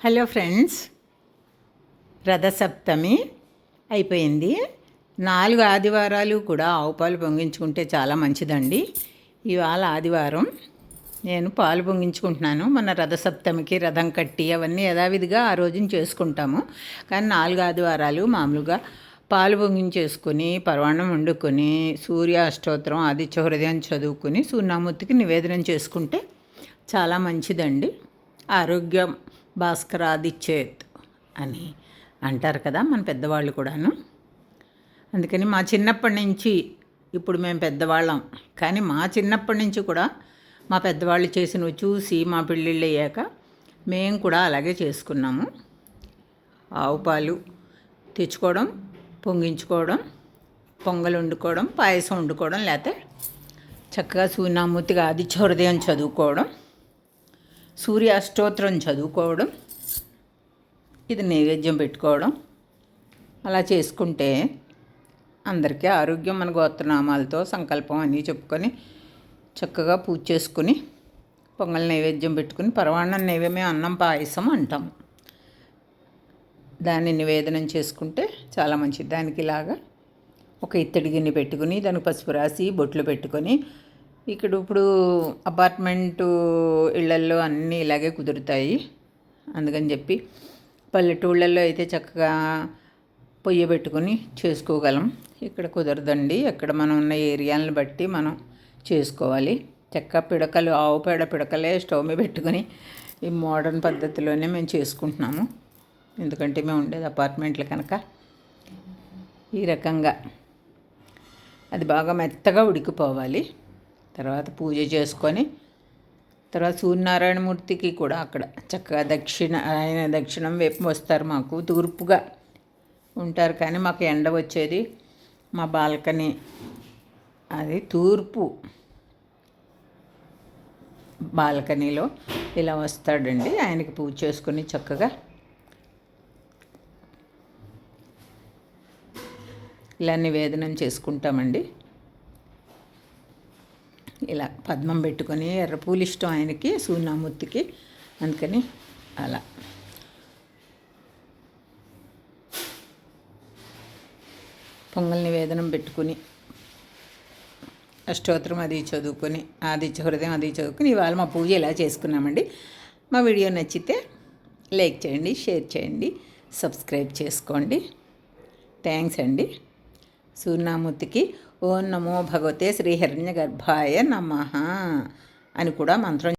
Hello friends, Rathasaptami అయిపోయింది. 4 ఆదివారాలు కూడా ఆవు పాలు పొంగించుకుంటే చాలా మంచిదండి. ఇవాళ ఆదివారం నేను పాలు పొంగించుకుంటున్నాను. మన రథసప్తమికి రథం కట్టి అవన్నీ యథావిధిగా ఆ రోజున చేసుకుంటాము. కానీ 4 ఆదివారాలు మామూలుగా పాలు పొంగించేసుకుని పరవాన్నం వండుకొని సూర్య అష్టోత్తరం ఆదిత్య హృదయం చదువుకుని సూర్యనామూర్తికి నివేదనం చేసుకుంటే చాలా మంచిదండి. ఆరోగ్యం భాస్కరాదిచ్చేత్ అని అంటారు కదా మన పెద్దవాళ్ళు కూడాను. అందుకని మా చిన్నప్పటి నుంచి ఇప్పుడు మేము పెద్దవాళ్ళం, కానీ మా చిన్నప్పటి నుంచి కూడా మా పెద్దవాళ్ళు చేసినవి చూసి మా పెళ్ళిళ్ళు అయ్యాక మేము కూడా అలాగే చేసుకున్నాము. ఆవు పాలు తెచ్చుకోవడం, పొంగించుకోవడం, పొంగల్ వండుకోవడం, పాయసం వండుకోవడం, లేకపోతే చక్కగా సూర్యనామూర్తిగా ఆదిత్య హృదయం చదువుకోవడం, సూర్య అష్టోత్తరం చదువుకోవడం, ఇది నైవేద్యం పెట్టుకోవడం, అలా చేసుకుంటే అందరికీ ఆరోగ్యం. మన గోత్రనామాలతో సంకల్పం అన్నీ చెప్పుకొని చక్కగా పూజ చేసుకుని పొంగల్ నైవేద్యం పెట్టుకుని పరవాన్నం నైవేద్యం అన్నం పాయసం అంటాం. దాన్ని నివేదనం చేసుకుంటే చాలా మంచిది. దానికి ఇలాగా ఒక ఇత్తడి గిన్నె పెట్టుకుని దానికి పసుపు రాసి బొట్లు పెట్టుకొని, ఇప్పుడు అపార్ట్మెంటు ఇళ్లల్లో అన్నీ ఇలాగే కుదురుతాయి. అందుకని చెప్పి పల్లెటూళ్ళల్లో అయితే చక్కగా పొయ్యి పెట్టుకుని చేసుకోగలం. ఇక్కడ కుదరదండి. ఎక్కడ మనం ఉన్న ఏరియాలను బట్టి మనం చేసుకోవాలి. పిడకలు, ఆవు పేడ పిడకలే స్టవ్ మీద పెట్టుకుని ఈ మోడర్న్ పద్ధతిలోనే మేము చేసుకుంటున్నాము. ఎందుకంటే మేము ఉండేది అపార్ట్మెంట్లు కనుక. ఈ రకంగా అది బాగా మెత్తగా ఉడికిపోవాలి. తర్వాత పూజ చేసుకొని తర్వాత సూర్యనారాయణమూర్తికి కూడా అక్కడ చక్కగా ఆయన దక్షిణం వైపు వస్తారు. మాకు తూర్పుగా ఉంటారు, కానీ మాకు ఎండ వచ్చేది మా బాల్కనీ అది తూర్పు బాల్కనీలో ఇలా వస్తాడండి. ఆయనకి పూజ చేసుకొని చక్కగా ఇలా నివేదనం చేసుకుంటామండి. ఇలా పద్మం పెట్టుకొని ఎర్ర పూలు ఇష్టం ఆయనకి, సూర్యనామూర్తికి. అందుకని అలా పొంగల్ నివేదనం పెట్టుకుని అష్టోత్తరం అది చదువుకొని ఆదిత్య హృదయం అది చదువుకుని ఇవాళ మా పూజ ఇలా చేసుకున్నామండి. మా వీడియో నచ్చితే లైక్ చేయండి, షేర్ చేయండి, సబ్స్క్రైబ్ చేసుకోండి. థ్యాంక్స్ అండి. సూర్యనామూర్తికి ఓం నమో భగవతే శ్రీహిరణ్య గర్భాయ నమః అని కూడా మంత్రం